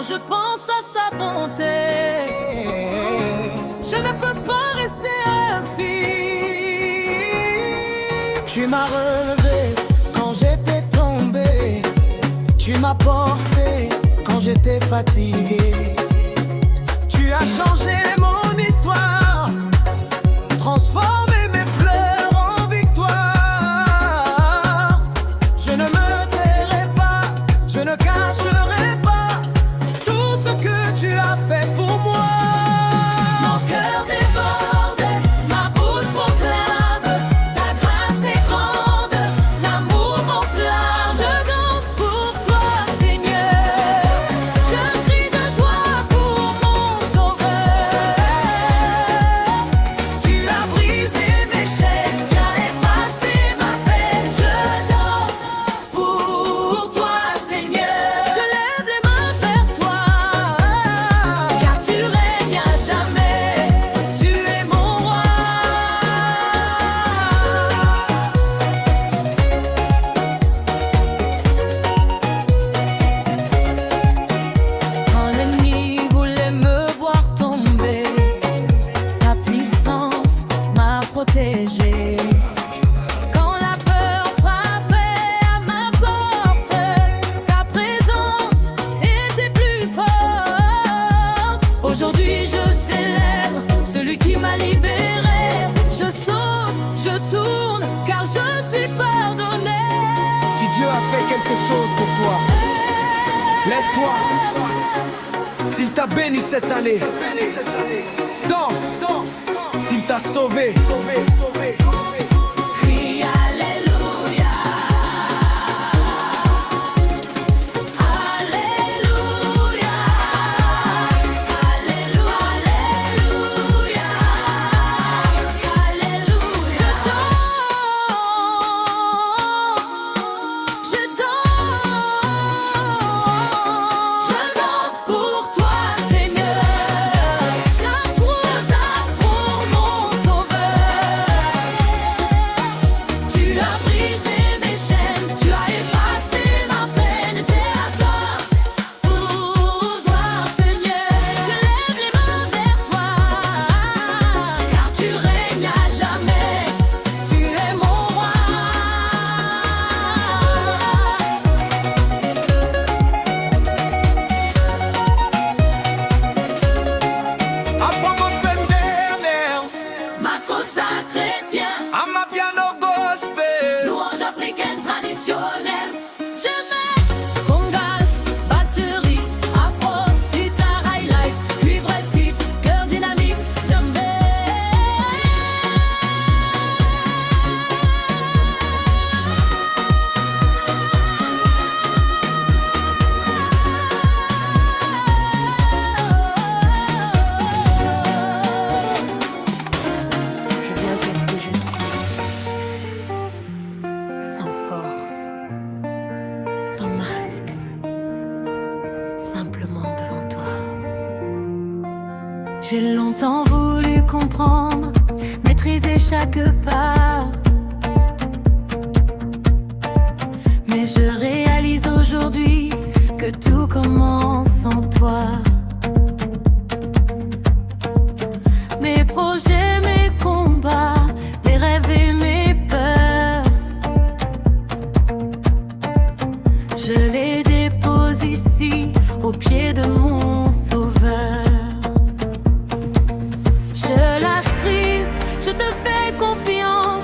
je pense à sa bonté, je ne peux pas rester ainsi. Tu m'as relevé quand j'étais tombé, tu m'as porté quand j'étais fatigué. Tu as changé mon histoire, transformé mes pleurs en victoire. Je ne me tairai pas, je ne cacherai pas tout ce que tu as fait pour moi. Mon cœur déborde, ma bouche proclame, ta grâce est grande, l'amour m'enflamme. Je danse pour toi, Seigneur, je crie de joie pour mon sauveur. Tu as brisé mes chaînes, tu as effacé ma peine. Je danse pour toi, Seigneur. Je lève les mains vers toi, car tu règnes à jamais. Tu es mon roi. Quand l'ennemi voulait me voir tomber, ta puissance m'a protégé. Quand la peur frappait à ma porte, ta présence était plus forte. Aujourd'hui je célèbre celui qui m'a libéré. Je saute, je tourne, car je suis pardonné. Si Dieu a fait quelque chose pour toi, lève-toi. S'il t'a béni cette année, danse. S'il t'a sauvé, Crie Alléluia, Alléluia, Alléluia, Alléluia, Alléluia. Je danse pour toi, Seigneur. J'approuve pour mon sauveur. Tu as brisé mes chaînes, tu as effacé ma peine. J'ai la force pour toi, Seigneur. Je lève les mains vers toi, car tu règnes à jamais. Tu es mon roi. Afro gospel dernière, Ma cosa chrétien, ama piano gospel. louange africaine traditionnelle. Je mets congas, batterie, afro, guitare, highlife, cuivre, vif, cœur dynamique, jamais. Je viens tel que je suis, sans force, sans masque, simplement devant toi. J'ai longtemps voulu comprendre, maîtriser chaque pas, mais je réalise aujourd'hui que tout commence en toi. Mes projets, mes combats, mes rêves et mes peurs, je les dépose ici, au pied de mon sauveur. Je lâche prise, je te fais confiance.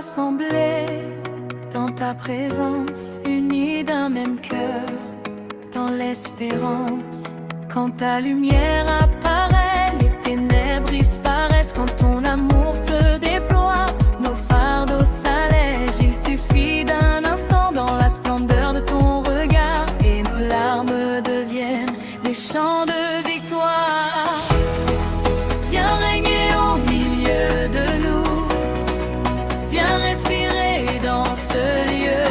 rassemblés dans ta présence, unis d'un même cœur, dans l'espérance. Quand ta lumière apparaît, les ténèbres disparaissent. Quand ton amour se déploie, nos fardeaux s'allègent. Il suffit d'un instant dans la splendeur de ton regard, et nos larmes deviennent des chants de victoire. Viens régner au milieu de nous, viens respirer dans ce lieu.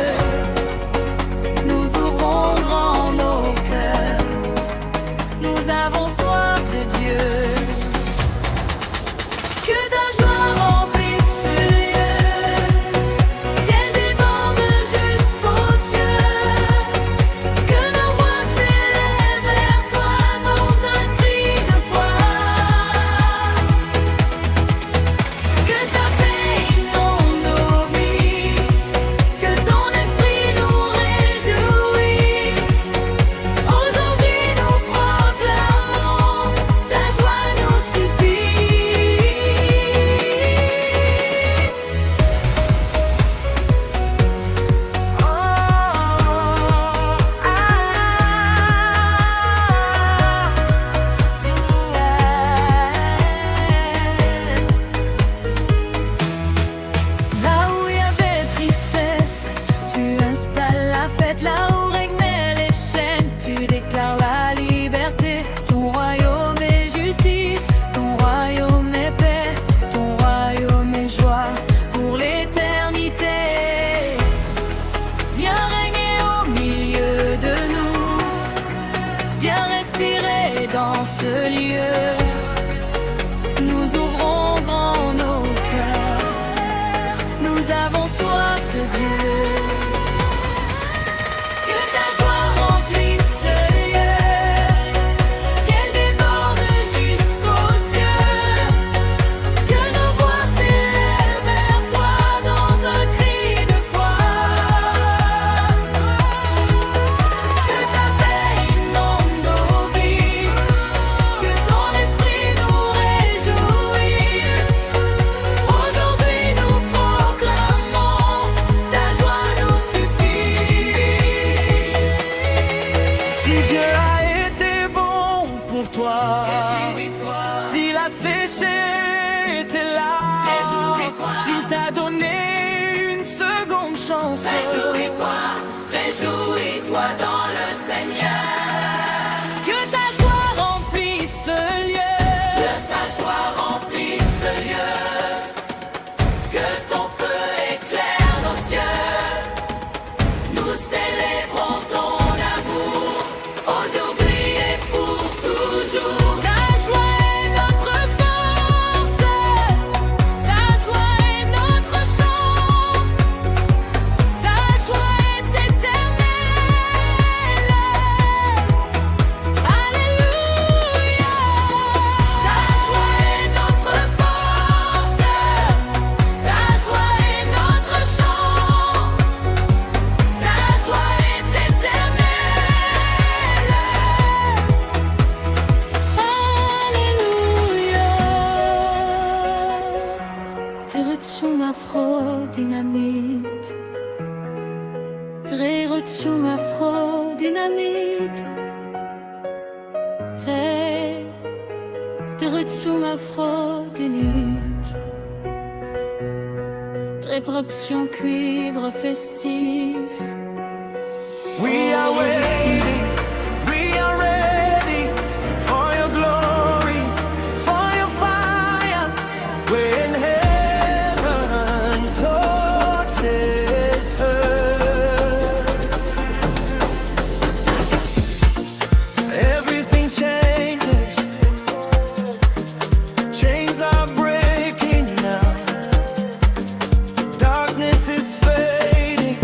Nous ouvrons grand nos cœurs, nous avons soif de Dieu. Que ta joie remplisse ce lieu, qu'elle déborde jusqu'aux cieux, que nos voix s'élèvent vers toi dans un cri de foi. Que ta paix inonde nos vies, que ton esprit nous réjouisse. Aujourd'hui nous proclamons, ta joie nous suffit. Là où il y avait tristesse, tu installes la fête. Là où régnaient les chaînes, tu déclares la liberté. Ton royaume est justice, ton royaume est paix, ton royaume est joie pour l'éternité. Viens régner au milieu de nous, viens respirer dans ce lieu. Nous ouvrons grand nos cœurs, nous avons soif de Dieu. Que ta joie remplisse ce lieu, qu'elle déborde jusqu'aux cieux, que nos voix s'élèvent vers toi dans un cri de foi. Que ta paix inonde nos vies, que ton esprit nous réjouisse. Aujourd'hui nous proclamons, ta joie nous suffit. Si Dieu a été bon pour toi, Réjouis-toi, s'il a séché tes larmes, Réjouis-toi. s'il t'a donné une seconde chance, réjouis-toi, réjouis-toi dans le Seigneur. que ta joie remplisse ce lieu. Que ta joie remplisse ce lieu, que ton feu éclaire nos cieux. Nous célébrons ton amour, aujourd'hui et pour toujours. Ta joie est notre force, ta joie est notre chant, ta joie est éternelle. Alléluia. Ta joie est notre force, ta joie est notre chant, ta joie est éternelle. Alléluia. Terutsun afrodynamique, Terutsun afrodynamique, Terutsun afrodynamique, Réproduction cuivre festif. We are waiting, we are ready for your glory, for your fire. When heaven touches earth, everything changes, chains are breaking now, darkness is fading,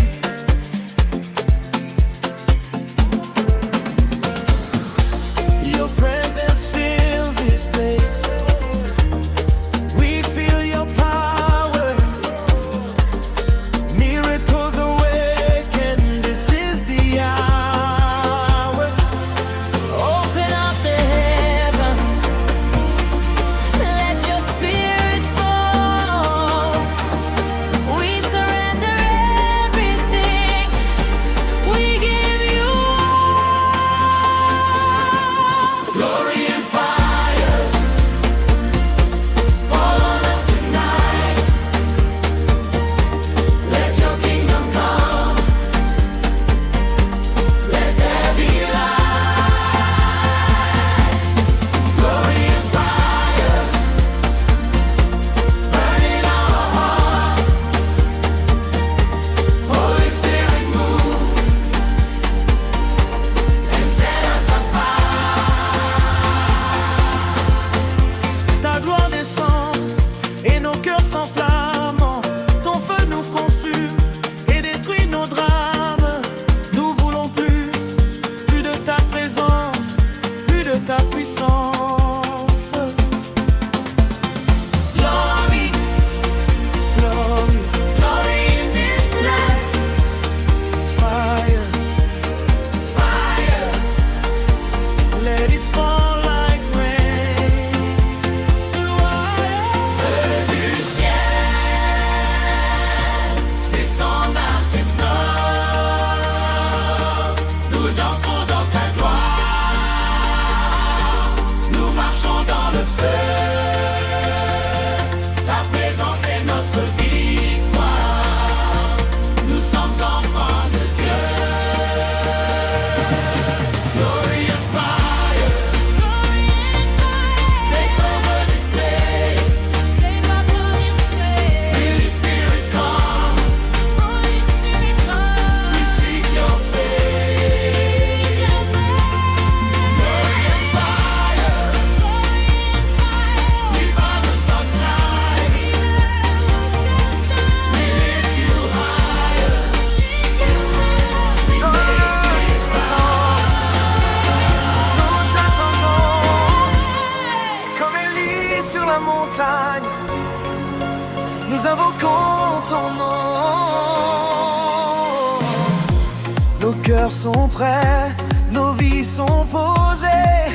Nos cœurs sont prêts, nos vies sont posées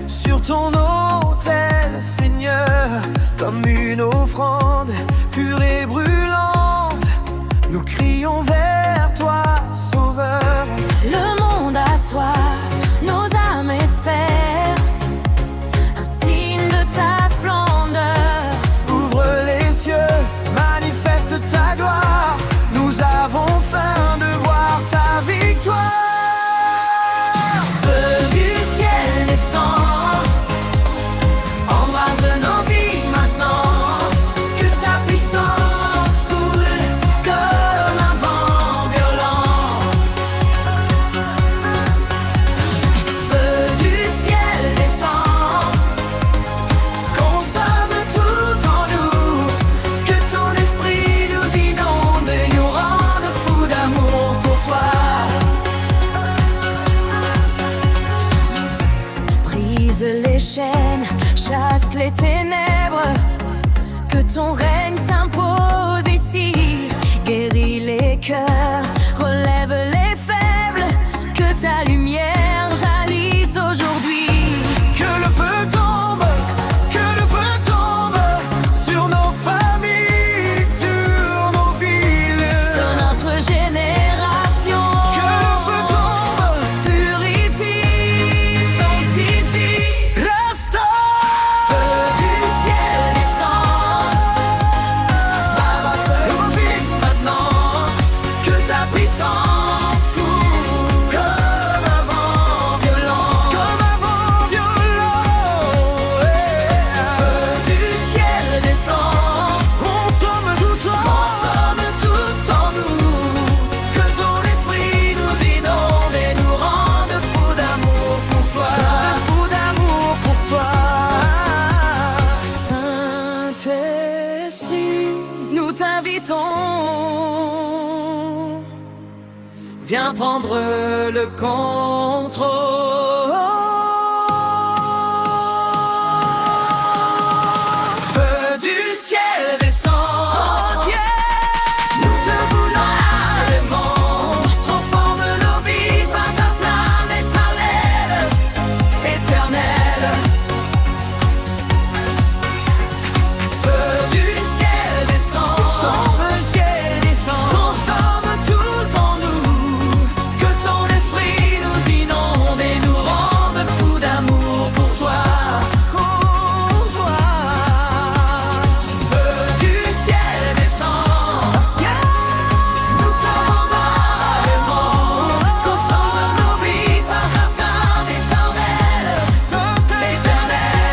sur ton autel, Seigneur, comme une offrande pure et brûlante. Nous crions vers toi, Sauveur. Le monde a soif, nos âmes espèrent un signe de ta splendeur. Ouvre les cieux, manifeste ta gloire. Nous avons faim de voir ta victoire. Feu du ciel descend, embrase nos vies maintenant. Que ta puissance coule comme un vent violent. Feu du ciel descend, consomme tout en nous. Que ton esprit nous inonde et nous rende fous d'amour pour toi. Brise les chaînes, chasse les ténèbres. Que ton règne s'impose ici. Guéris les cœurs, relève les faibles. Que ta lumière jaillisse aujourd'hui. Que le feu tombe, que le feu tombe sur nos familles, sur nos villes. Sur notre génération, Que le feu tombe, purifie, sanctifie, restaure. feu du ciel descend, nos vies maintenant. Que ta puissance coule comme un vent violent. Comme un vent violent. Feu du ciel descend, Consomme tout toi. consomme tout en nous. Que ton esprit nous inonde et nous rende fous d'amour pour toi. Fou d'amour pour toi. Saint-Esprit, nous t'invitons. Viens prendre le contrôle. Feu du ciel descend. Nous te voulons allemand. Transforme nos vies par ta flamme éternelle, éternelle. Feu du ciel descend, feu du ciel descend, consomme tout en nous. Que ton esprit nous inonde et nous rende fous d'amour pour toi. Feu du ciel descend, nous t'avons allemand. Consomme nos vies par ta flamme éternelle, éternelle.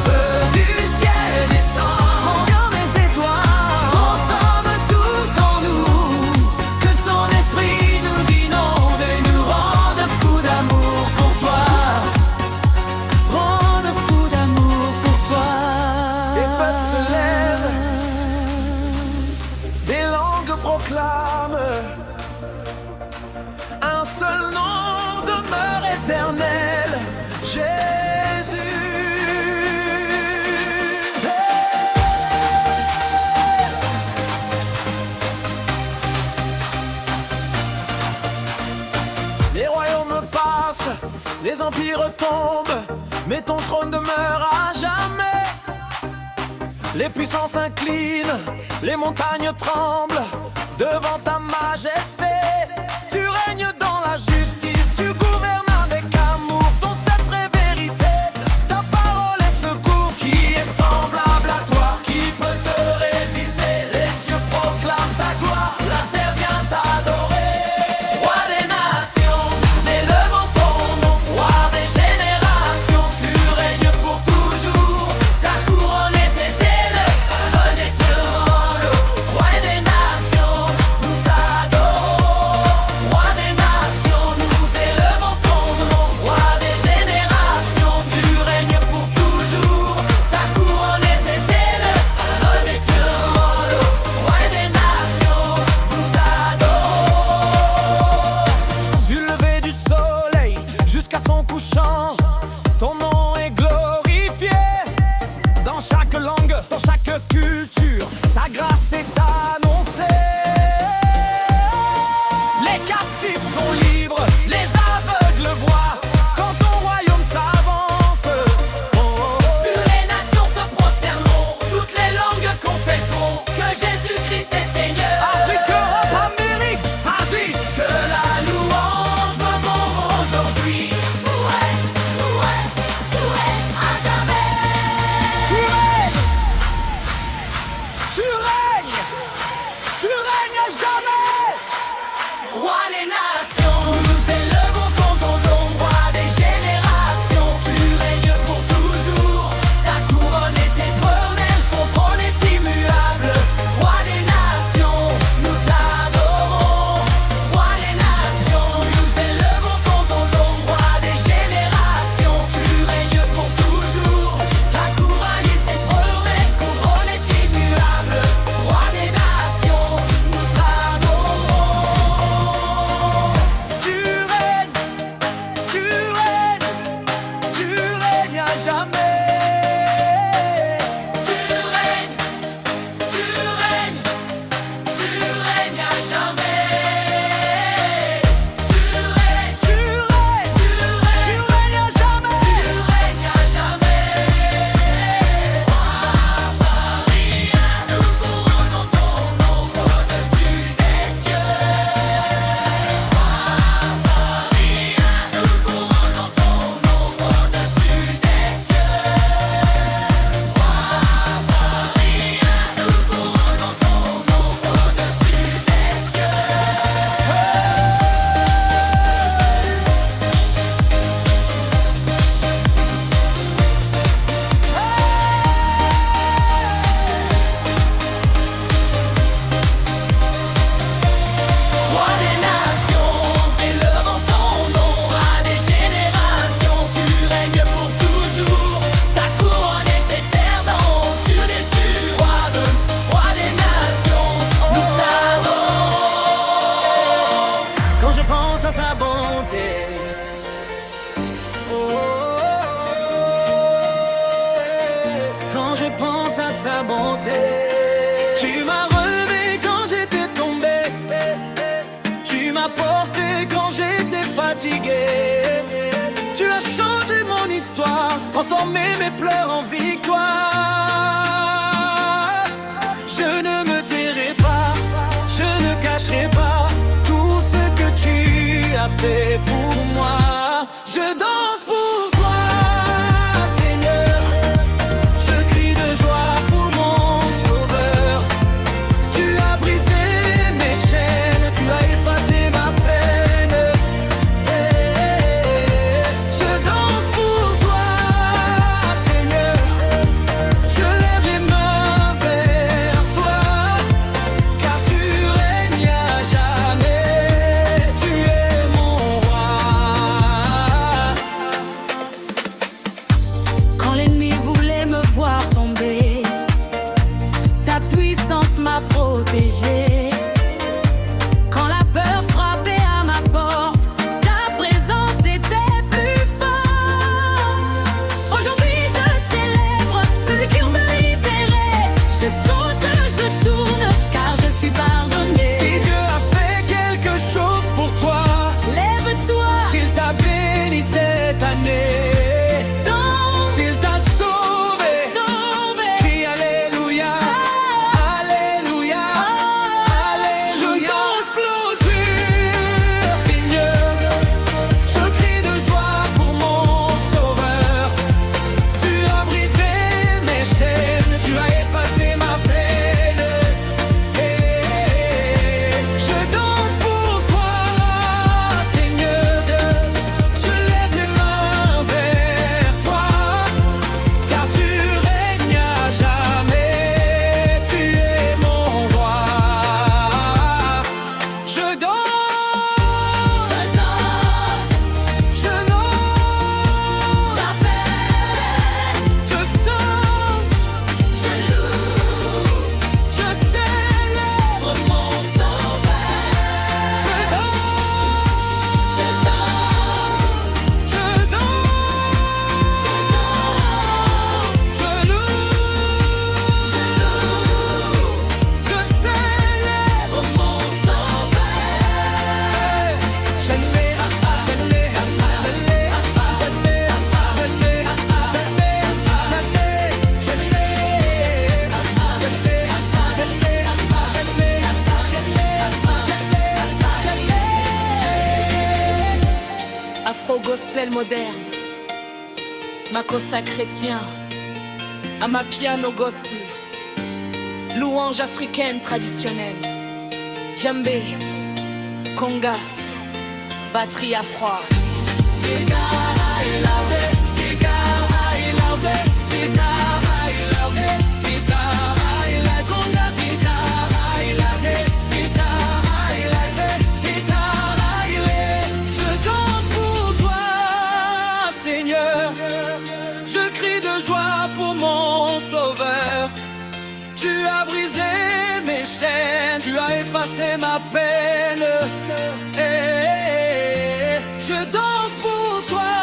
Feu du ciel descend, comme les étoiles, consomme tout en nous. Que ton esprit nous inonde et nous rende fous d'amour pour toi. Rende fous d'amour pour toi. Des peuples se lèvent, des langues proclament. Un seul nom demeure éternel, Jésus. Les royaumes passent, les empires tombent, mais ton trône demeure à jamais. Les puissances s'inclinent, les montagnes tremblent devant ta majesté. Tu règnes dans la justice, tu gouvernes avec amour. Ton sceptre est vérité, ta parole est secours. Qui est semblable à toi, qui peut te résister? Les cieux proclament ta gloire, la terre vient t'adorer. Roi des nations, élevons ton nom. Roi des générations, tu règnes pour toujours. Ta couronne est éternelle, venez te rendre. Roi des nations, nous t'adorons. monter. Tu m'as relevé quand j'étais tombé, tu m'as porté quand j'étais fatigué. Tu as changé mon histoire, transformé mes pleurs en victoire. Je ne me tairai pas, je ne cacherai pas tout ce que tu as fait pour moi. Je danse pour toi, Seigneur. Je crie de joie pour mon Sauveur. Tu as brisé mes chaînes, tu as effacé ma peine. Je danse pour toi, Seigneur. Je lève les mains vers toi, car tu règnes à jamais. Tu es mon roi. Quand l'ennemi voulait me voir tomber, ta puissance m'a protégée. Quand la peur frappait à ma porte, ta présence était plus forte. Aujourd'hui je célèbre celui qui m'a libéré. Je saute, je tourne, car je suis pardonné. Si Dieu a fait quelque chose pour toi, Lève-toi, s'il t'a béni cette année, danse, s'il t'a sauvé, sauvé. crie Alléluia, Alléluia, Alléluia. Je danse pour Seigneur. Je crie de joie pour mon Sauveur. Tu as brisé mes chaînes, tu as effacé ma peine. Je danse pour toi, Seigneur. Je lève les mains vers toi, car tu règnes à jamais. Tu es mon roi. Je danse, je danse, je danse, j'appelle, je sors, je loue, je célèbre mon Sauveur. Je danse, je danse, je danse, je loue, je célèbre mon Sauveur. Je l'ai, Afro-gospel moderne, Makossa chrétien, Amapiano gospel, louange africaine traditionnelle, djembé, congas, batterie à froid. Je danse pour toi, Seigneur. Je crie de joie pour mon Sauveur. Tu as brisé mes chaînes, tu as effacé ma peine. Je danse pour toi,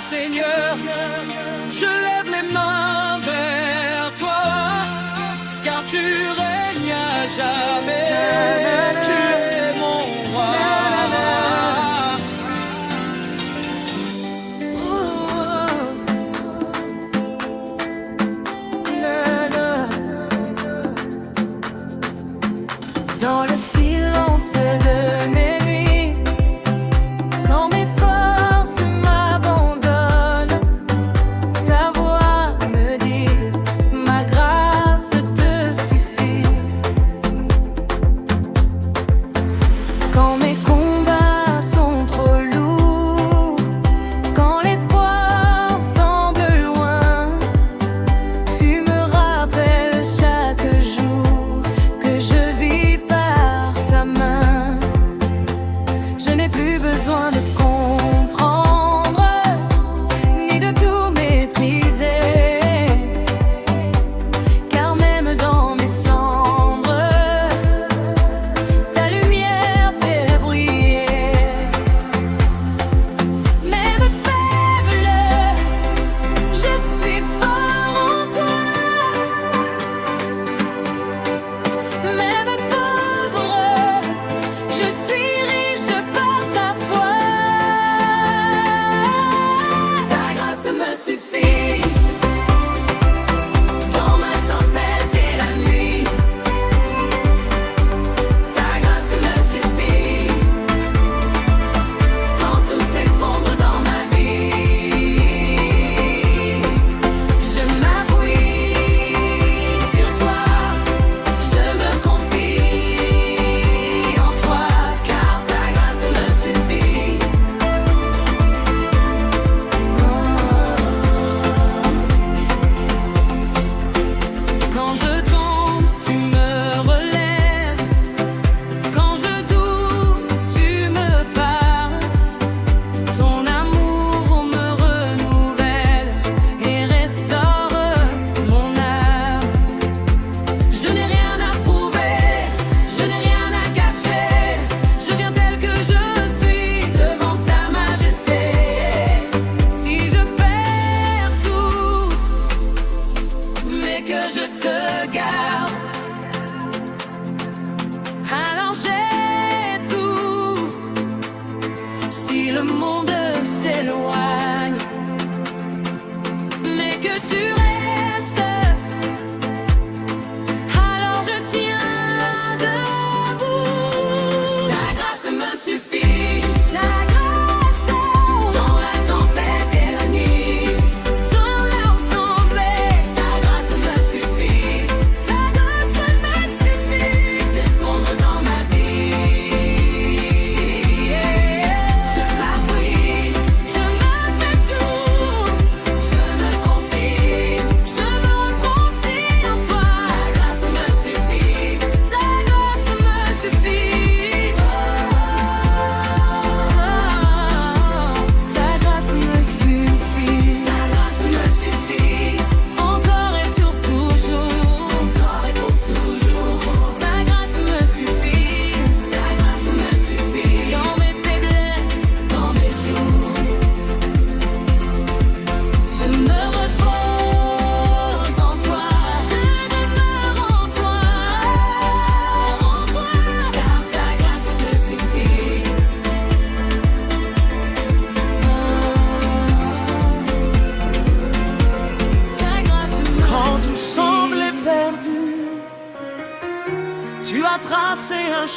Seigneur. Je lève les mains vers toi, car tu règnes à jamais. Tu es mon roi. Dans le silence de mes nuits, quand mes forces m'abandonnent, ta voix me dit, ma grâce te suffit. Quand mes combats sont trop lourds, quand l'espoir semble loin, tu me rappelles chaque jour que je vis par ta main. Je n'ai plus besoin de comprendre, ni de tout maîtriser, car même dans mes cendres, ta lumière fait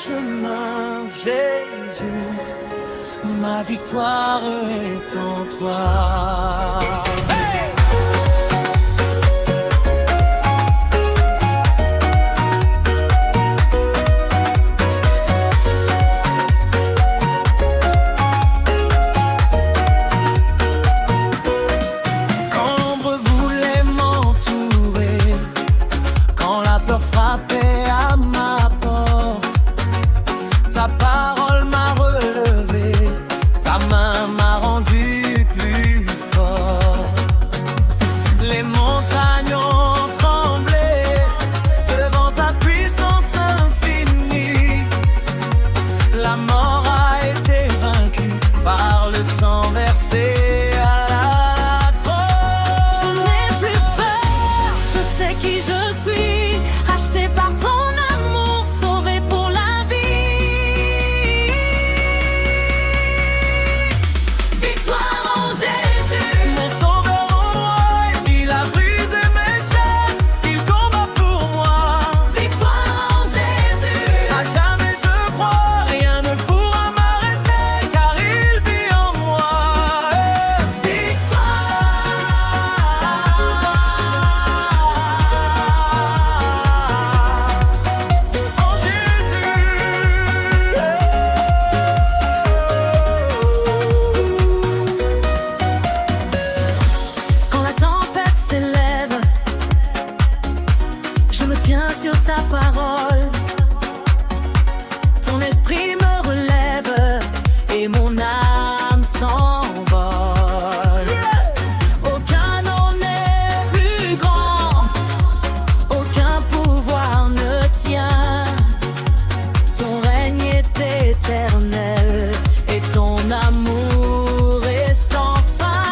chemin, Jésus. Ma victoire est en toi. Ta parole m'a relevé, ta main m'a rendu plus fort. Les montagnes ont tremblé devant ta puissance infinie. La mort a été vaincue par le sang versé à la croix. Je n'ai plus peur, je sais qui je suis, racheté par ton amour, sauvé pour la vie. Sur ta parole, ton esprit me relève et mon âme s'envole. Aucun nom n'est plus grand, aucun pouvoir ne tient. Ton règne est éternel et ton amour est sans fin.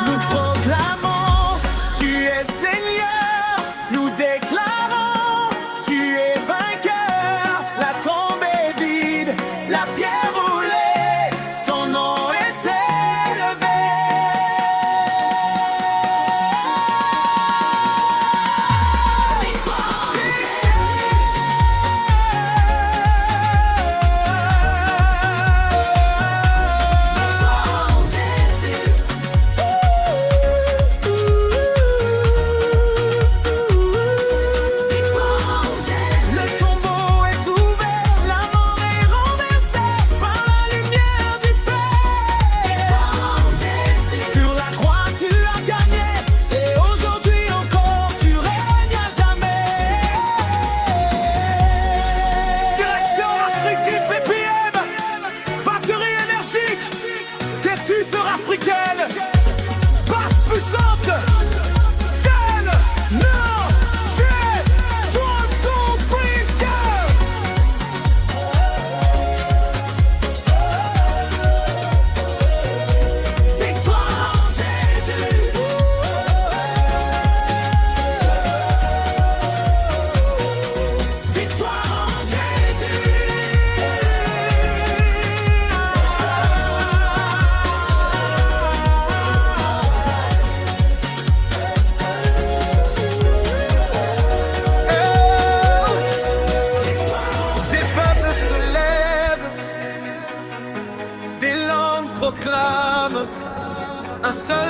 Nous proclamons, tu es Seigneur, nous déclarons. La pierre roulée, ton nom est élevé. Victoire en Jésus. Victoire en Jésus. Le tombeau est ouvert, la mort est renversée par la lumière du Père. Victoire en Jésus. Sur la croix tu as gagné, et aujourd'hui encore tu règnes à jamais. Direction Afrique BPM, batterie énergique, têtue sur africaine, basse puissante. Proclame un seul